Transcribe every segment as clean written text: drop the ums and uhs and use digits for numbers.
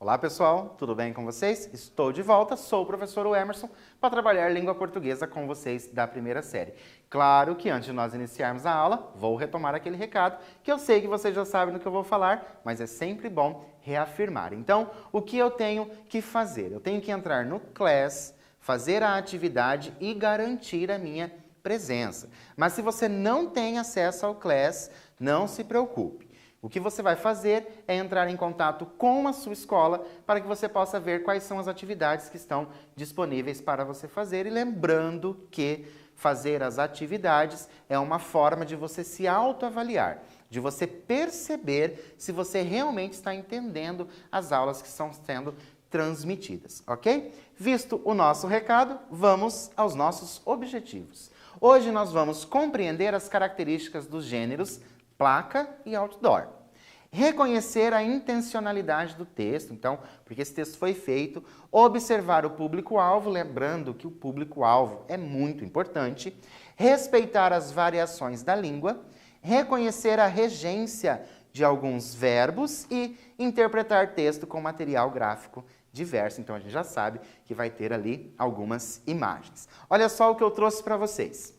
Olá pessoal, tudo bem com vocês? Estou de volta, sou o professor Emerson para trabalhar língua portuguesa com vocês da primeira série. Claro que antes de nós iniciarmos a aula, vou retomar aquele recado que eu sei que vocês já sabem do que eu vou falar, mas é sempre bom reafirmar. Então, o que eu tenho que fazer? Eu tenho que entrar no Class, fazer a atividade e garantir a minha presença. Mas se você não tem acesso ao Class, não se preocupe. O que você vai fazer é entrar em contato com a sua escola para que você possa ver quais são as atividades que estão disponíveis para você fazer. E lembrando que fazer as atividades é uma forma de você se autoavaliar, de você perceber se você realmente está entendendo as aulas que estão sendo transmitidas, ok? Visto o nosso recado, vamos aos nossos objetivos. Hoje nós vamos compreender as características dos gêneros placa e outdoor. Reconhecer a intencionalidade do texto, então, porque esse texto foi feito, observar o público-alvo, lembrando que o público-alvo é muito importante, respeitar as variações da língua, reconhecer a regência de alguns verbos e interpretar texto com material gráfico diverso. Então, a gente já sabe que vai ter ali algumas imagens. Olha só o que eu trouxe para vocês.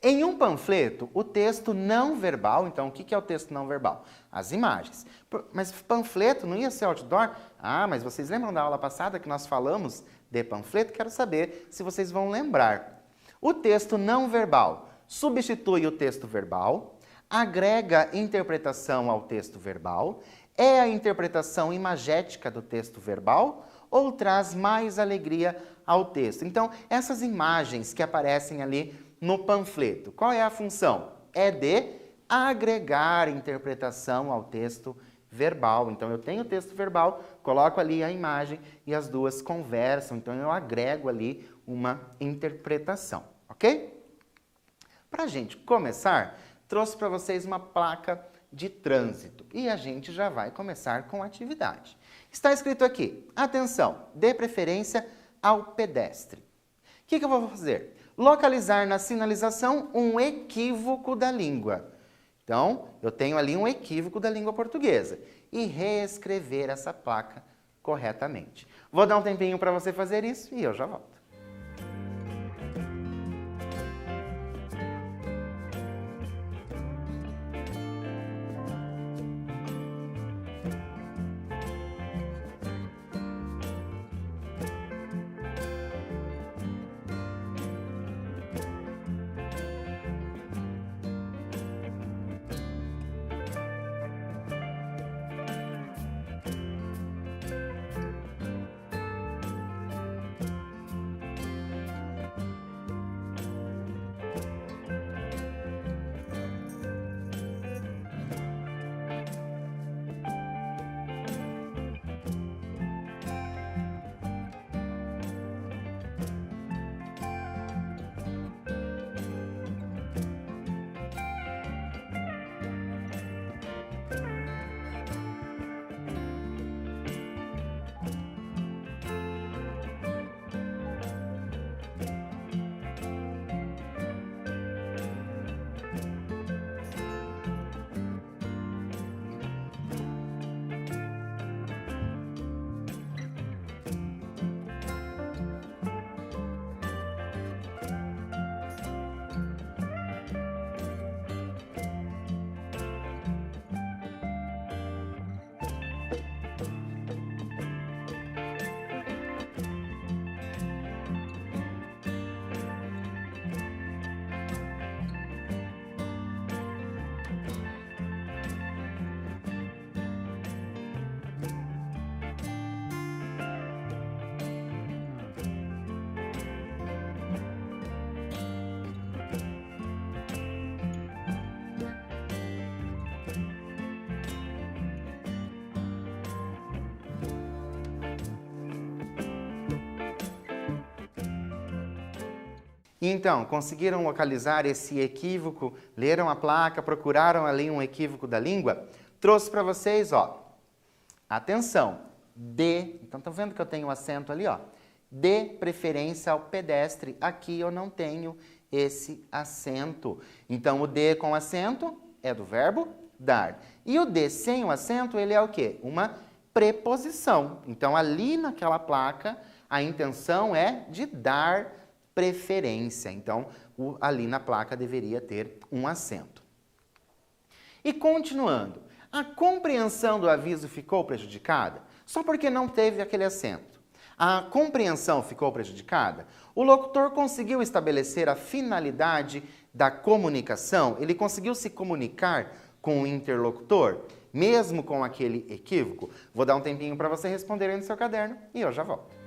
Em um panfleto, o texto não verbal, então o que é o texto não verbal? As imagens. Mas panfleto não ia ser outdoor? Ah, mas vocês lembram da aula passada que nós falamos de panfleto? Quero saber se vocês vão lembrar. O texto não verbal substitui o texto verbal, agrega interpretação ao texto verbal, é a interpretação imagética do texto verbal ou traz mais alegria ao texto? Então, essas imagens que aparecem ali no panfleto, qual é a função? É de agregar interpretação ao texto verbal. Então, eu tenho o texto verbal, coloco ali a imagem e as duas conversam. Então, eu agrego ali uma interpretação, ok? Para a gente começar, trouxe para vocês uma placa de trânsito e a gente já vai começar com a atividade. Está escrito aqui, atenção, dê preferência ao pedestre. O que eu vou fazer? Localizar na sinalização um equívoco da língua. Então, eu tenho ali um equívoco da língua portuguesa e reescrever essa placa corretamente. Vou dar um tempinho para você fazer isso e eu já volto. Então, conseguiram localizar esse equívoco? Leram a placa, procuraram ali um equívoco da língua? Trouxe para vocês, ó. Atenção, dê. Então, estão vendo que eu tenho um acento ali, ó. Dê preferência ao pedestre. Aqui eu não tenho esse acento. Então, o dê com acento é do verbo dar. E o dê sem o acento, ele é o quê? Uma preposição. Então, ali naquela placa, a intenção é de dar preferência. Então, ali na placa deveria ter um acento. E continuando, a compreensão do aviso ficou prejudicada só porque não teve aquele acento. A compreensão ficou prejudicada? O locutor conseguiu estabelecer a finalidade da comunicação? Ele conseguiu se comunicar com o interlocutor, mesmo com aquele equívoco? Vou dar um tempinho para você responder aí no seu caderno e eu já volto.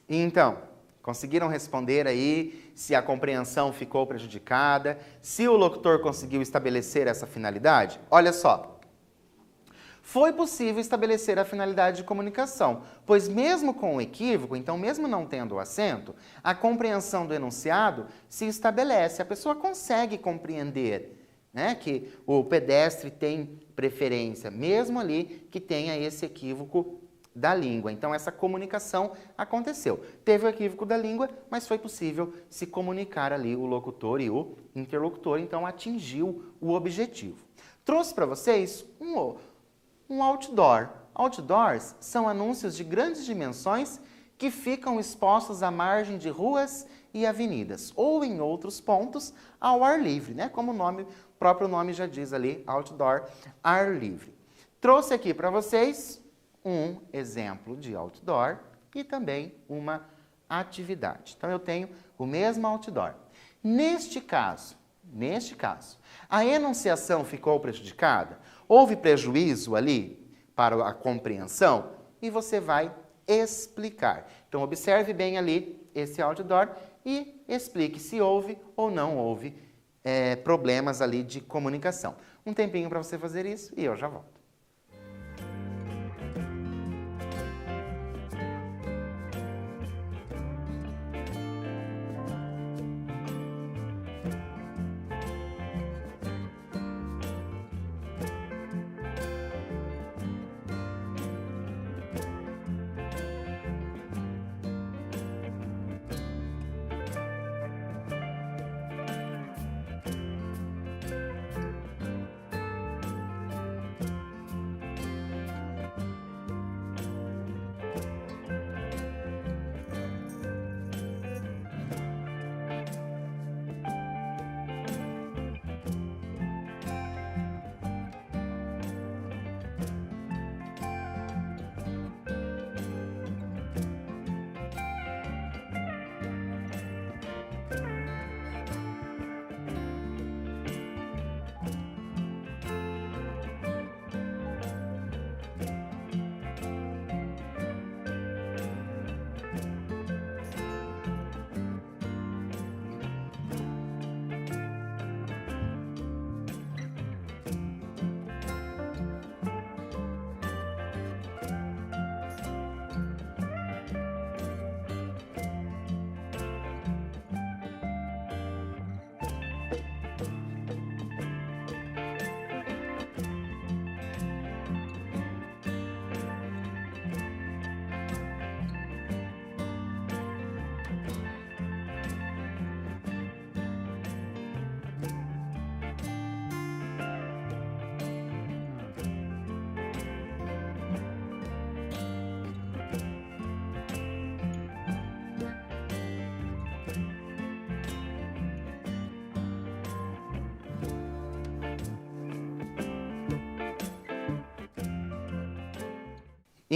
Então, conseguiram responder aí se a compreensão ficou prejudicada, se o locutor conseguiu estabelecer essa finalidade? Olha só, foi possível estabelecer a finalidade de comunicação, pois mesmo com o equívoco, então mesmo não tendo o acento, a compreensão do enunciado se estabelece, a pessoa consegue compreender, né, que o pedestre tem preferência, mesmo ali que tenha esse equívoco da língua. Então, essa comunicação aconteceu. Teve o equívoco da língua, mas foi possível se comunicar ali o locutor e o interlocutor, então atingiu o objetivo. Trouxe para vocês um outdoor. Outdoors são anúncios de grandes dimensões que ficam expostos à margem de ruas e avenidas, ou em outros pontos ao ar livre, né? Como o próprio nome já diz ali, outdoor, ar livre. Trouxe aqui para vocês um exemplo de outdoor e também uma atividade. Então, eu tenho o mesmo outdoor. Neste caso, a enunciação ficou prejudicada? Houve prejuízo ali para a compreensão? E você vai explicar. Então, observe bem ali esse outdoor e explique se houve ou não houve problemas ali de comunicação. Um tempinho para você fazer isso e eu já volto.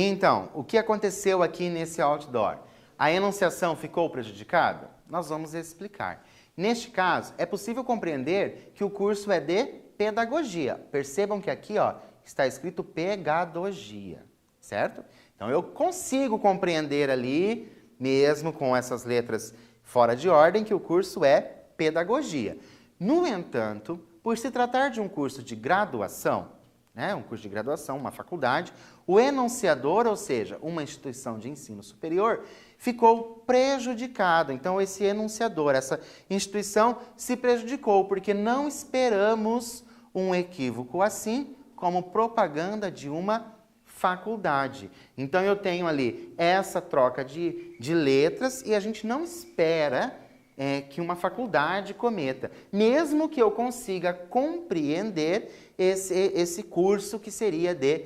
Então, o que aconteceu aqui nesse outdoor? A enunciação ficou prejudicada? Nós vamos explicar. Neste caso, é possível compreender que o curso é de pedagogia. Percebam que aqui, ó, está escrito pedagogia, certo? Então, eu consigo compreender ali, mesmo com essas letras fora de ordem, que o curso é pedagogia. No entanto, por se tratar de um curso de graduação, né, um curso de graduação, uma faculdade, o enunciador, ou seja, uma instituição de ensino superior, ficou prejudicado. Então, esse enunciador, essa instituição se prejudicou, porque não esperamos um equívoco assim como propaganda de uma faculdade. Então, eu tenho ali essa troca de letras e a gente não espera que uma faculdade cometa, mesmo que eu consiga compreender esse curso que seria de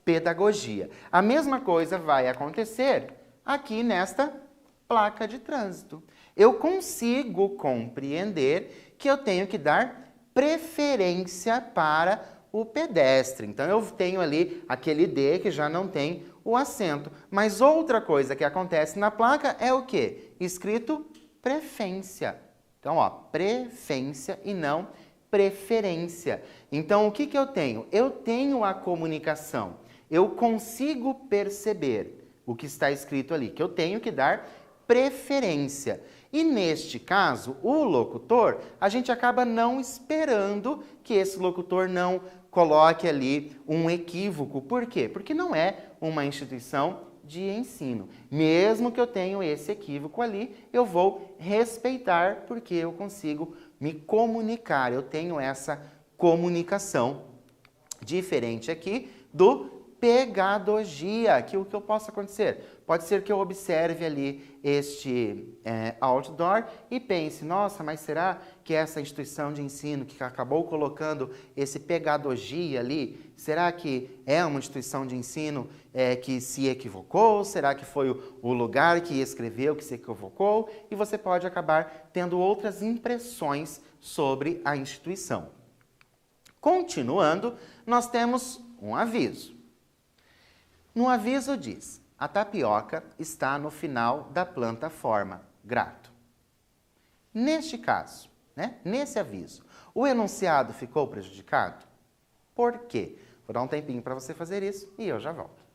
pedagogia. A mesma coisa vai acontecer aqui nesta placa de trânsito. Eu consigo compreender que eu tenho que dar preferência para o pedestre. Então, eu tenho ali aquele D que já não tem o acento. Mas outra coisa que acontece na placa é o quê? Escrito preferência. Então, ó, preferência e não preferência. Então, o que eu tenho? Eu tenho a comunicação. Eu consigo perceber o que está escrito ali, que eu tenho que dar preferência. E neste caso, o locutor, a gente acaba não esperando que esse locutor não coloque ali um equívoco. Por quê? Porque não é uma instituição de ensino. Mesmo que eu tenha esse equívoco ali, eu vou respeitar porque eu consigo me comunicar. Eu tenho essa comunicação diferente aqui do pedagogia, que o que possa acontecer? Pode ser que eu observe ali este outdoor e pense, nossa, mas será que essa instituição de ensino que acabou colocando esse pedagogia ali, será que é uma instituição de ensino que se equivocou? Será que foi o lugar que escreveu que se equivocou? E você pode acabar tendo outras impressões sobre a instituição. Continuando, nós temos um aviso. No aviso diz, a tapioca está no final da plataforma, grato. Neste caso, nesse aviso, o enunciado ficou prejudicado? Por quê? Vou dar um tempinho para você fazer isso e eu já volto.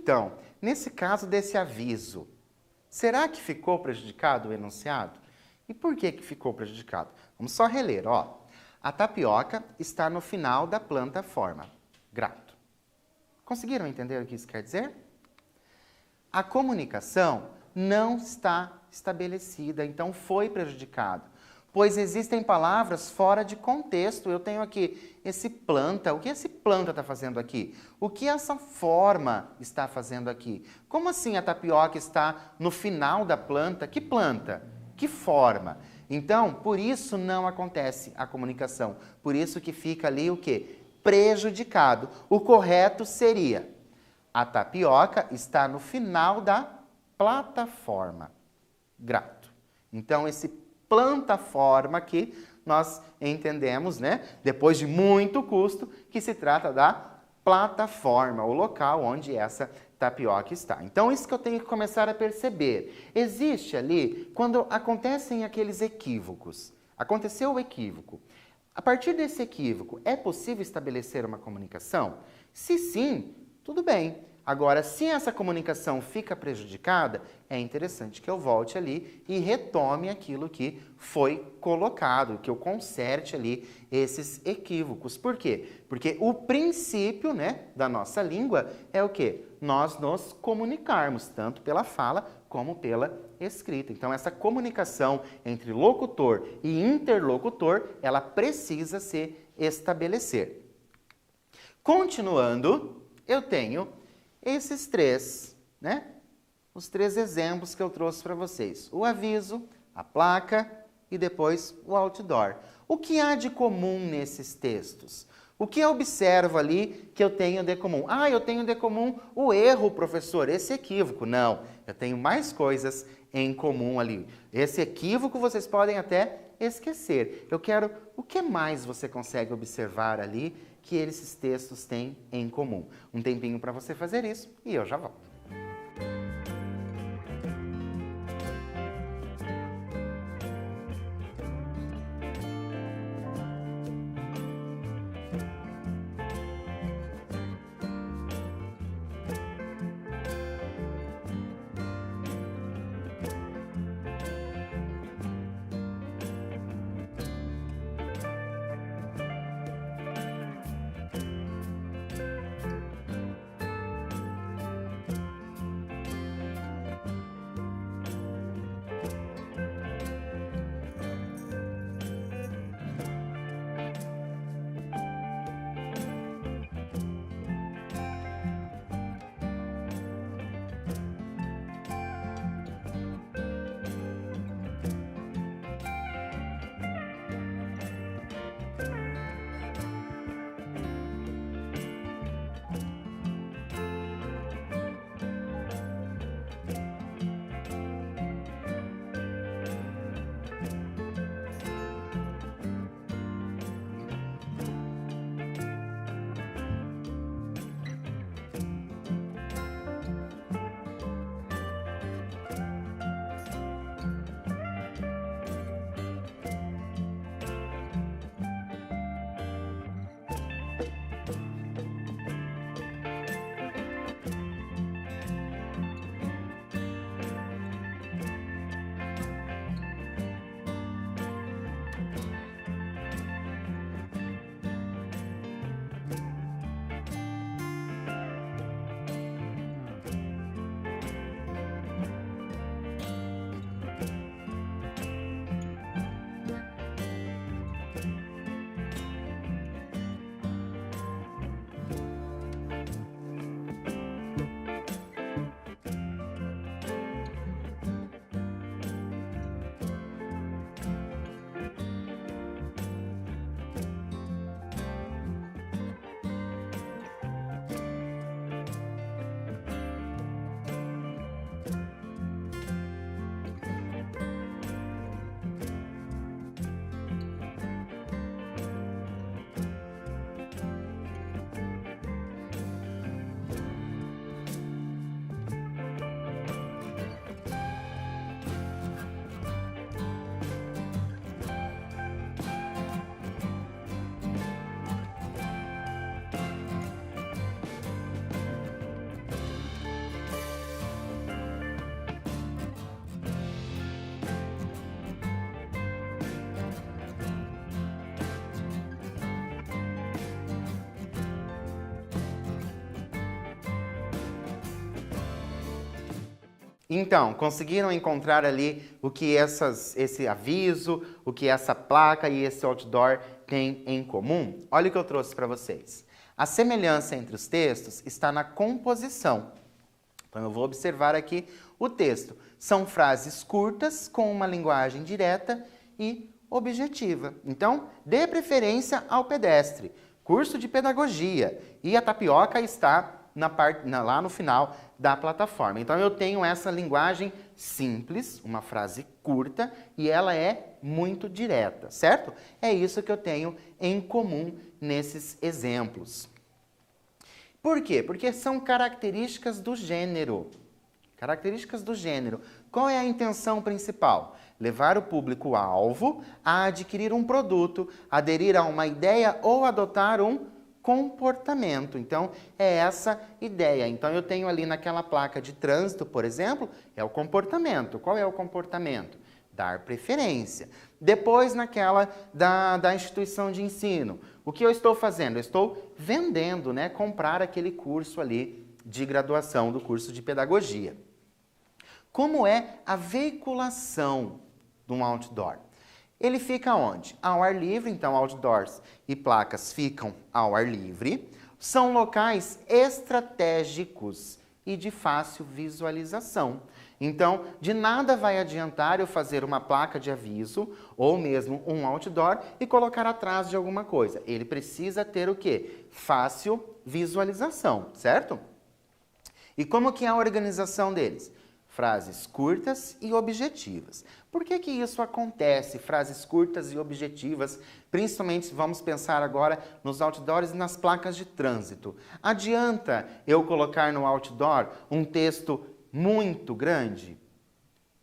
Então, nesse caso desse aviso, será que ficou prejudicado o enunciado? E por que que ficou prejudicado? Vamos só reler, ó. A tapioca está no final da planta forma. Grato. Conseguiram entender o que isso quer dizer? A comunicação não está estabelecida, então foi prejudicado. Pois existem palavras fora de contexto. Eu tenho aqui esse planta. O que esse planta está fazendo aqui? O que essa forma está fazendo aqui? Como assim a tapioca está no final da planta? Que planta? Que forma? Então, por isso não acontece a comunicação. Por isso que fica ali o quê? Prejudicado. O correto seria: a tapioca está no final da plataforma. Grato. Então, esse plataforma aqui, nós entendemos, né, depois de muito custo, que se trata da plataforma, o local onde essa tapioca está. Então, isso que eu tenho que começar a perceber. Existe ali, quando acontecem aqueles equívocos, aconteceu o equívoco. A partir desse equívoco, é possível estabelecer uma comunicação? Se sim, tudo bem. Agora, se essa comunicação fica prejudicada, é interessante que eu volte ali e retome aquilo que foi colocado, que eu conserte ali esses equívocos. Por quê? Porque o princípio, né, da nossa língua é o quê? Nós nos comunicarmos, tanto pela fala como pela escrita. Então, essa comunicação entre locutor e interlocutor, ela precisa se estabelecer. Continuando, eu tenho esses três, né? Os três exemplos que eu trouxe para vocês. O aviso, a placa e depois o outdoor. O que há de comum nesses textos? O que eu observo ali que eu tenho de comum? Ah, eu tenho de comum o erro, professor, esse equívoco. Não, eu tenho mais coisas em comum ali. Esse equívoco vocês podem até esquecer. Eu quero, o que mais você consegue observar ali que esses textos têm em comum? Um tempinho para você fazer isso e eu já volto. Então, conseguiram encontrar ali o que esse aviso, o que essa placa e esse outdoor têm em comum? Olha o que eu trouxe para vocês. A semelhança entre os textos está na composição. Então, eu vou observar aqui o texto. São frases curtas, com uma linguagem direta e objetiva. Então, dê preferência ao pedestre. Curso de pedagogia. E a tapioca está lá no final da plataforma. Então, eu tenho essa linguagem simples, uma frase curta, e ela é muito direta, certo? É isso que eu tenho em comum nesses exemplos. Por quê? Porque são características do gênero. Características do gênero. Qual é a intenção principal? Levar o público-alvo a adquirir um produto, aderir a uma ideia ou adotar um comportamento. Então, é essa ideia. Então, eu tenho ali naquela placa de trânsito, por exemplo, é o comportamento. Qual é o comportamento? Dar preferência. Depois, naquela da instituição de ensino. O que eu estou fazendo? Eu estou vendendo, né? Comprar aquele curso ali de graduação do curso de pedagogia. Como é a veiculação de um outdoor? Ele fica onde? Ao ar livre, então outdoors e placas ficam ao ar livre. São locais estratégicos e de fácil visualização. Então, de nada vai adiantar eu fazer uma placa de aviso ou mesmo um outdoor e colocar atrás de alguma coisa. Ele precisa ter o quê? Fácil visualização, certo? E como que é a organização deles? Frases curtas e objetivas. Por que que isso acontece? Frases curtas e objetivas, principalmente vamos pensar agora nos outdoors e nas placas de trânsito. Adianta eu colocar no outdoor um texto muito grande?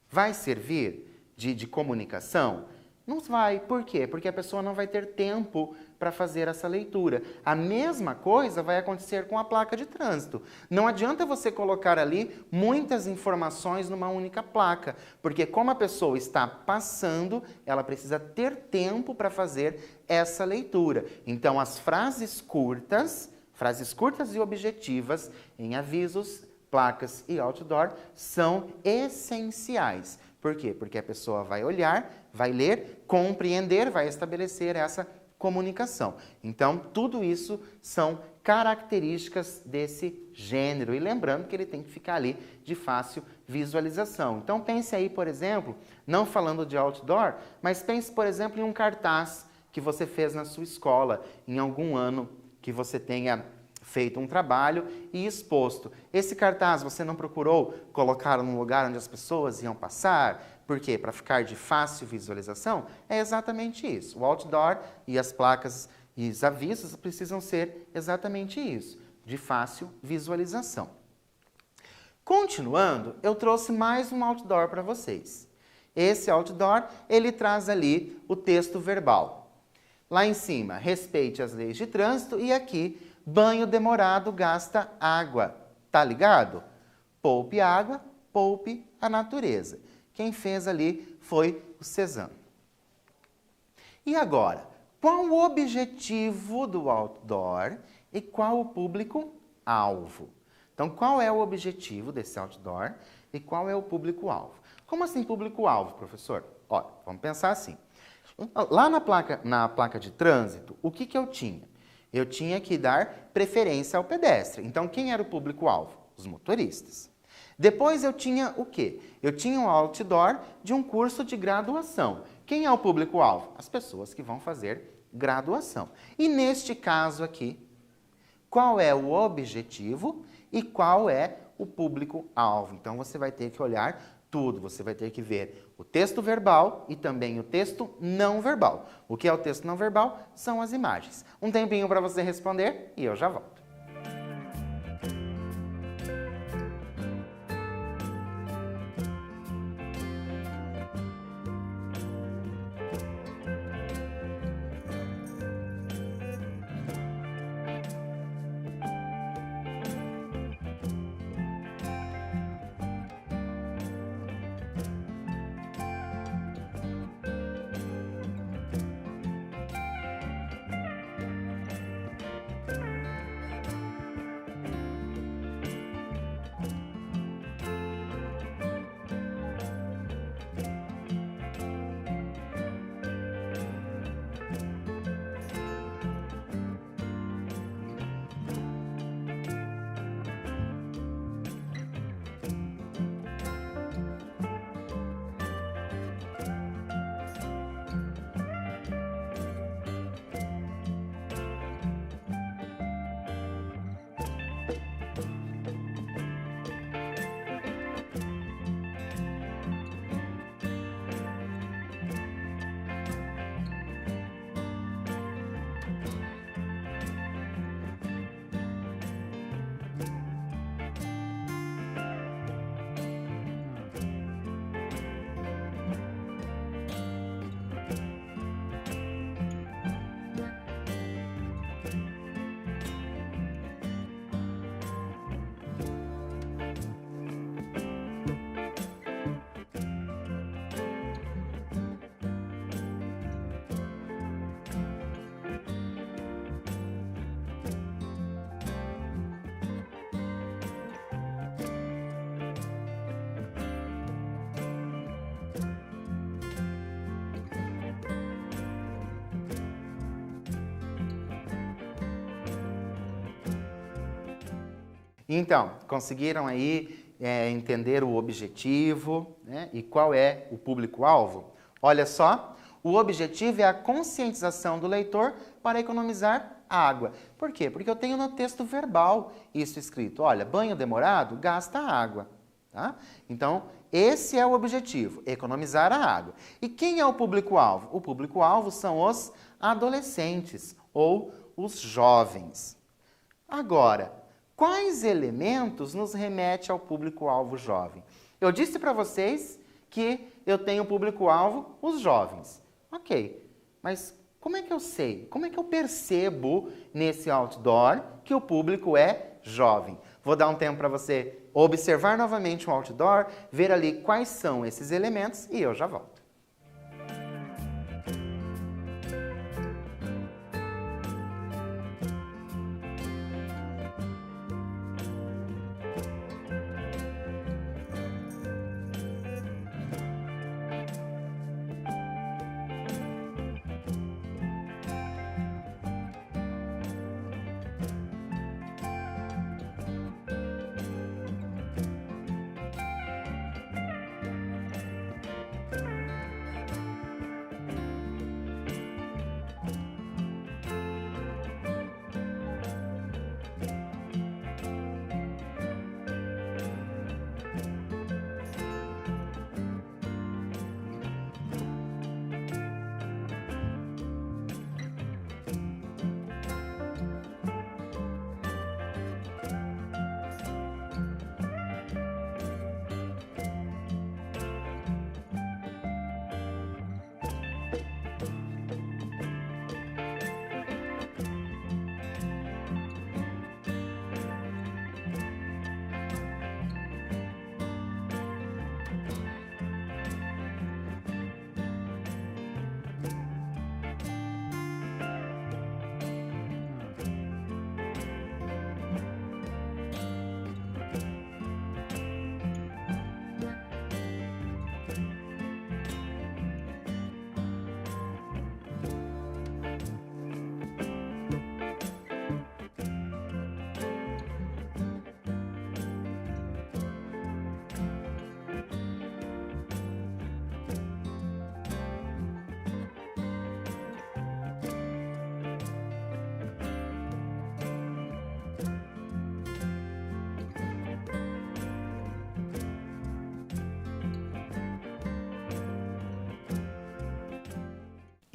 Vai servir de comunicação? Não vai. Por quê? Porque a pessoa não vai ter tempo para fazer essa leitura. A mesma coisa vai acontecer com a placa de trânsito. Não adianta você colocar ali muitas informações numa única placa, porque como a pessoa está passando, ela precisa ter tempo para fazer essa leitura. Então, as frases curtas e objetivas em avisos, placas e outdoor são essenciais. Por quê? Porque a pessoa vai olhar, vai ler, compreender, vai estabelecer essa comunicação. Então, tudo isso são características desse gênero. E lembrando que ele tem que ficar ali de fácil visualização. Então, pense aí, por exemplo, não falando de outdoor, mas pense, por exemplo, em um cartaz que você fez na sua escola, em algum ano que você tenha feito um trabalho e exposto. Esse cartaz você não procurou colocar num lugar onde as pessoas iam passar? Por quê? Para ficar de fácil visualização? É exatamente isso. O outdoor e as placas e os avisos precisam ser exatamente isso, de fácil visualização. Continuando, eu trouxe mais um outdoor para vocês. Esse outdoor, ele traz ali o texto verbal. Lá em cima, respeite as leis de trânsito e aqui, banho demorado gasta água. Tá ligado? Poupe água, poupe a natureza. Quem fez ali foi o Cezanne. E agora, qual o objetivo do outdoor e qual o público-alvo? Então, qual é o objetivo desse outdoor e qual é o público-alvo? Como assim público-alvo, professor? Olha, vamos pensar assim. Lá na placa de trânsito, o que eu tinha? Eu tinha que dar preferência ao pedestre. Então, quem era o público-alvo? Os motoristas. Depois eu tinha o quê? Eu tinha um outdoor de um curso de graduação. Quem é o público-alvo? As pessoas que vão fazer graduação. E neste caso aqui, qual é o objetivo e qual é o público-alvo? Então, você vai ter que olhar tudo. Você vai ter que ver o texto verbal e também o texto não verbal. O que é o texto não verbal? São as imagens. Um tempinho para você responder e eu já volto. Então, conseguiram aí entender o objetivo, né? E qual é o público-alvo? Olha só, o objetivo é a conscientização do leitor para economizar água. Por quê? Porque eu tenho no texto verbal isso escrito. Olha, banho demorado gasta água. Tá? Então, esse é o objetivo, economizar a água. E quem é o público-alvo? O público-alvo são os adolescentes ou os jovens. Agora, quais elementos nos remete ao público-alvo jovem? Eu disse para vocês que eu tenho público-alvo os jovens. Ok, mas como é que eu sei? Como é que eu percebo nesse outdoor que o público é jovem? Vou dar um tempo para você observar novamente o outdoor, ver ali quais são esses elementos e eu já volto.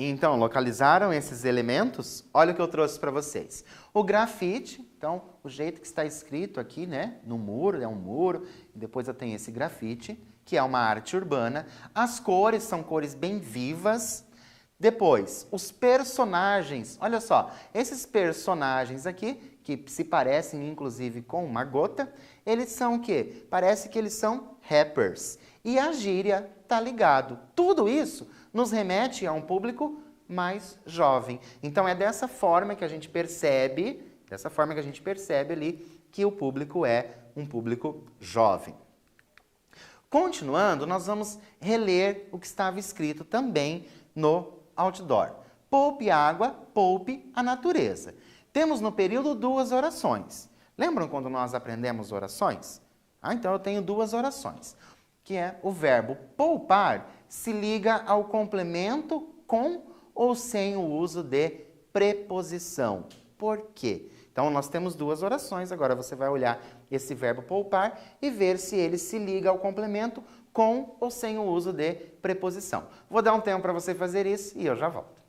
Então, localizaram esses elementos? Olha o que eu trouxe para vocês. O grafite, então, o jeito que está escrito aqui, né, no muro, é um muro, e depois eu tenho esse grafite, que é uma arte urbana. As cores são cores bem vivas. Depois, os personagens, olha só, esses personagens aqui, que se parecem inclusive com uma gota, eles são o quê? Parece que eles são rappers. E a gíria tá ligado. Tudo isso nos remete a um público mais jovem. Então é dessa forma que a gente percebe, ali que o público é um público jovem. Continuando, nós vamos reler o que estava escrito também no outdoor. Poupe água, poupe a natureza. Temos no período 2 orações. Lembram quando nós aprendemos orações? Então eu tenho 2 orações, que é o verbo poupar se liga ao complemento com ou sem o uso de preposição. Por quê? Então, nós temos 2 orações, agora você vai olhar esse verbo poupar e ver se ele se liga ao complemento com ou sem o uso de preposição. Vou dar um tempo para você fazer isso e eu já volto.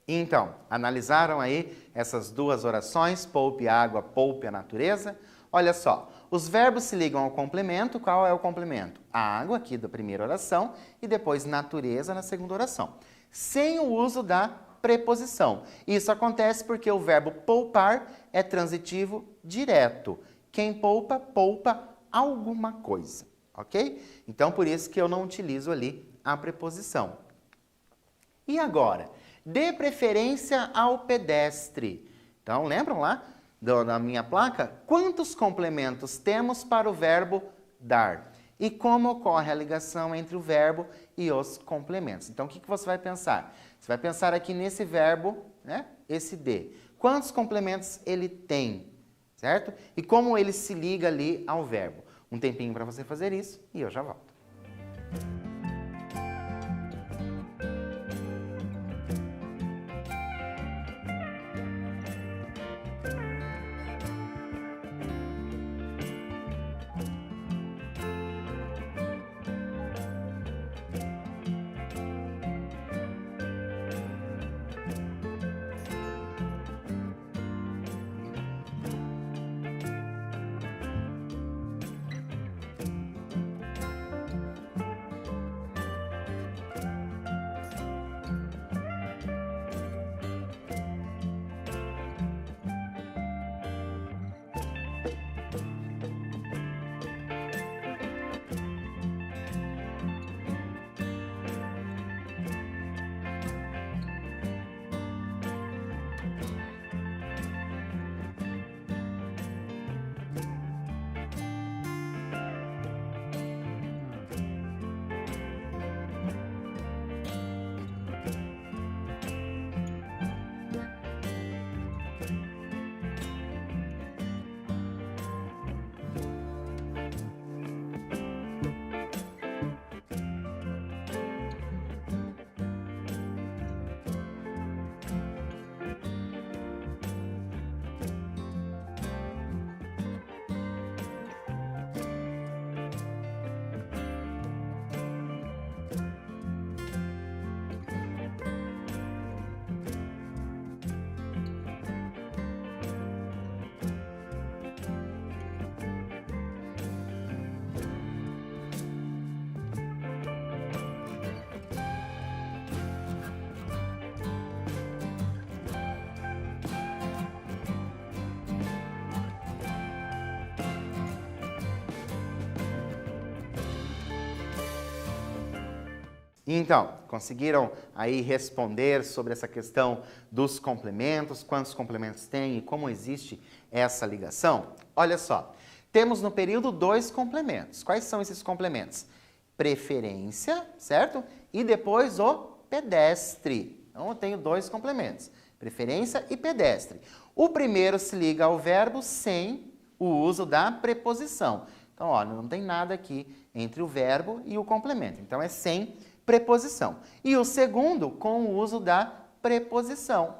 Então, analisaram aí essas duas orações, poupe a água, poupe a natureza? Olha só, os verbos se ligam ao complemento. Qual é o complemento? A água, aqui da primeira oração, e depois natureza na segunda oração, sem o uso da preposição. Isso acontece porque o verbo poupar é transitivo direto. Quem poupa, poupa alguma coisa, ok? Então, por isso que eu não utilizo ali a preposição. E agora? Dê preferência ao pedestre. Então, lembram lá da minha placa? Quantos complementos temos para o verbo dar? E como ocorre a ligação entre o verbo e os complementos? Então, o que você vai pensar? Você vai pensar aqui nesse verbo, né? Esse de. Quantos complementos ele tem, certo? E como ele se liga ali ao verbo? Um tempinho para você fazer isso e eu já volto. Então, conseguiram aí responder sobre essa questão dos complementos, quantos complementos tem e como existe essa ligação? Olha só, temos no período 2 complementos. Quais são esses complementos? Preferência, certo? E depois o pedestre. Então, eu tenho 2 complementos, preferência e pedestre. O primeiro se liga ao verbo sem o uso da preposição. Então, olha, não tem nada aqui entre o verbo e o complemento. Então, é sem preposição. E o segundo, com o uso da preposição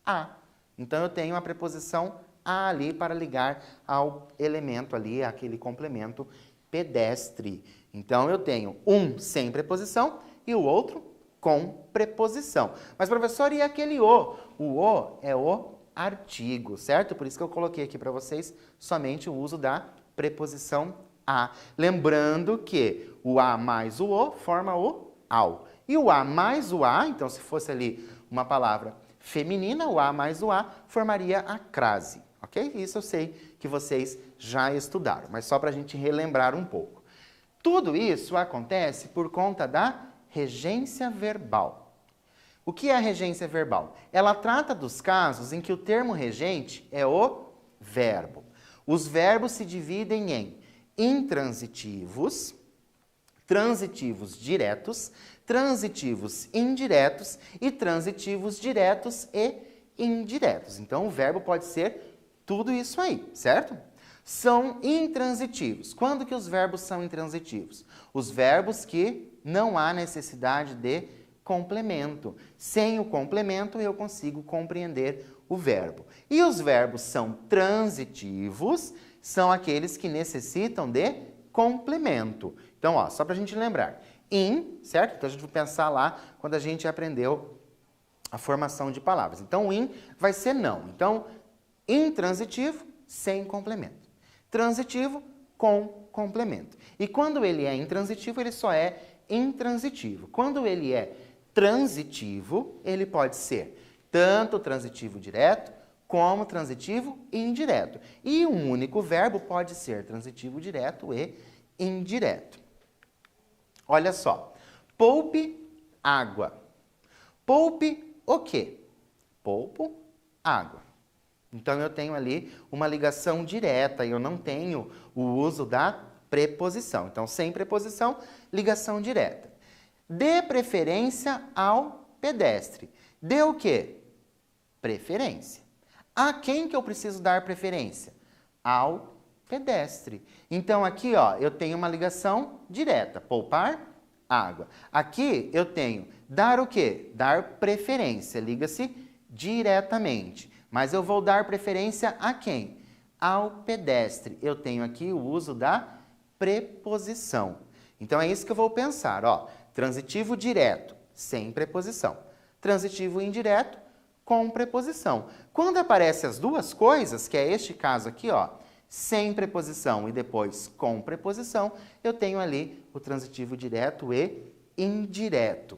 a. Então, eu tenho a preposição a ali para ligar ao elemento ali, aquele complemento pedestre. Então, eu tenho um sem preposição e o outro com preposição. Mas, professor, e aquele o? O o é o artigo, certo? Por isso que eu coloquei aqui para vocês somente o uso da preposição a. Lembrando que o a mais o forma o ao. E o a mais o a, então se fosse ali uma palavra feminina, o a mais o a formaria a crase, ok? Isso eu sei que vocês já estudaram, mas só para a gente relembrar um pouco. Tudo isso acontece por conta da regência verbal. O que é a regência verbal? Ela trata dos casos em que o termo regente é o verbo. Os verbos se dividem em intransitivos, transitivos diretos, transitivos indiretos e transitivos diretos e indiretos. Então, o verbo pode ser tudo isso aí, certo? São intransitivos. Quando que os verbos são intransitivos? Os verbos que não há necessidade de complemento. Sem o complemento, eu consigo compreender o verbo. E os verbos são transitivos, são aqueles que necessitam de complemento. Então, ó, só para a gente lembrar. In, certo? Então, a gente vai pensar lá quando a gente aprendeu a formação de palavras. Então, o in vai ser não. Então, intransitivo, sem complemento. Transitivo, com complemento. E quando ele é intransitivo, ele só é intransitivo. Quando ele é transitivo, ele pode ser tanto transitivo direto, como transitivo indireto. E um único verbo pode ser transitivo direto e indireto. Olha só. Poupe água. Poupe o quê? Poupo água. Então, eu tenho ali uma ligação direta, eu não tenho o uso da preposição. Então, sem preposição, ligação direta. Dê preferência ao pedestre. Dê o quê? Preferência. A quem que eu preciso dar preferência? Ao pedestre. Então, aqui, ó, eu tenho uma ligação direta. Poupar água. Aqui, eu tenho dar o quê? Dar preferência. Liga-se diretamente. Mas eu vou dar preferência a quem? Ao pedestre. Eu tenho aqui o uso da preposição. Então, é isso que eu vou pensar. Ó, transitivo direto, sem preposição. Transitivo indireto, com preposição. Quando aparecem as duas coisas, que é este caso aqui, ó, sem preposição e depois com preposição, eu tenho ali o transitivo direto e indireto.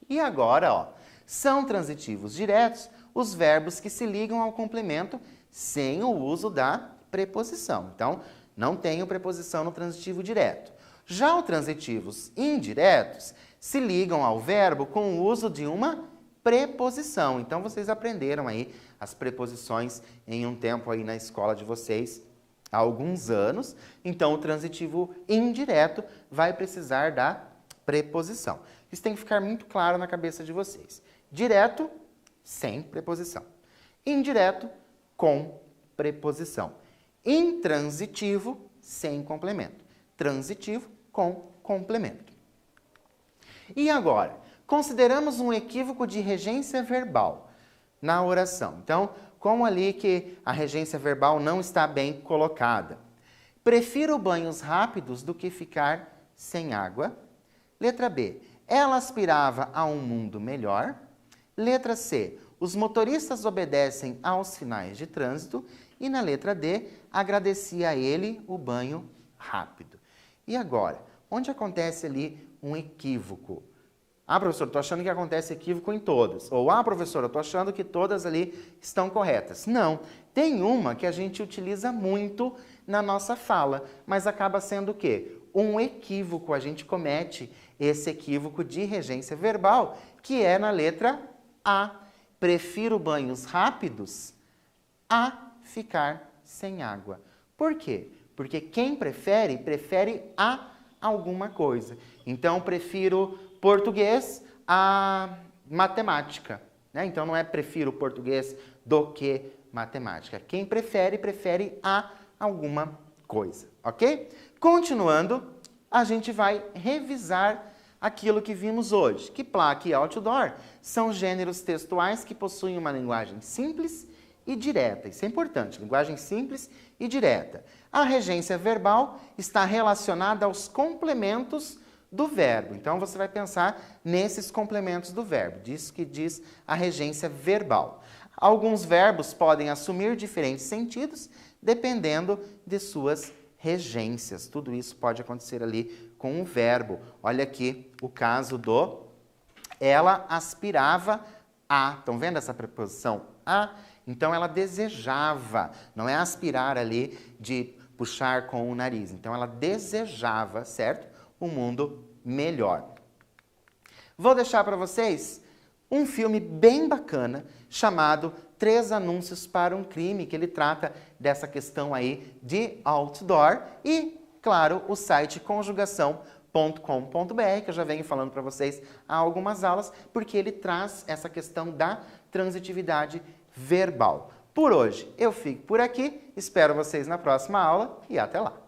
E agora, ó, são transitivos diretos os verbos que se ligam ao complemento sem o uso da preposição. Então, não tenho preposição no transitivo direto. Já os transitivos indiretos se ligam ao verbo com o uso de uma preposição. Então, vocês aprenderam aí as preposições em um tempo aí na escola de vocês, há alguns anos. Então, o transitivo indireto vai precisar da preposição. Isso tem que ficar muito claro na cabeça de vocês. Direto, sem preposição. Indireto, com preposição. Intransitivo, sem complemento. Transitivo, com complemento. E agora, consideramos um equívoco de regência verbal na oração. Então, como ali que a regência verbal não está bem colocada. Prefiro banhos rápidos do que ficar sem água. Letra B. Ela aspirava a um mundo melhor. Letra C. Os motoristas obedecem aos sinais de trânsito. E na letra D, agradecia a ele o banho rápido. E agora, onde acontece ali um equívoco? Ah, professor, estou achando que acontece equívoco em todas. Ou, ah, professor, eu estou achando que todas ali estão corretas. Não, tem uma que a gente utiliza muito na nossa fala, mas acaba sendo o quê? Um equívoco. A gente comete esse equívoco de regência verbal, que é na letra A. Prefiro banhos rápidos a ficar sem água. Por quê? Porque quem prefere, prefere a alguma coisa. Então, prefiro português a matemática. Né? Então, não é prefiro português do que matemática. Quem prefere, prefere a alguma coisa. Ok? Continuando, a gente vai revisar aquilo que vimos hoje, que placa e outdoor são gêneros textuais que possuem uma linguagem simples e direta. Isso é importante, linguagem simples e direta. A regência verbal está relacionada aos complementos do verbo. Então, você vai pensar nesses complementos do verbo, disso que diz a regência verbal. Alguns verbos podem assumir diferentes sentidos, dependendo de suas regências. Tudo isso pode acontecer ali com o verbo. Olha aqui o caso do ela aspirava a. Estão vendo essa preposição a? Então, ela desejava. Não é aspirar ali de puxar com o nariz. Então, ela desejava, certo? Um mundo melhor. Vou deixar para vocês um filme bem bacana chamado 3 Anúncios para um Crime, que ele trata dessa questão aí de outdoor e, claro, o site conjugação.com.br, que eu já venho falando para vocês há algumas aulas, porque ele traz essa questão da transitividade verbal. Por hoje, eu fico por aqui, espero vocês na próxima aula e até lá!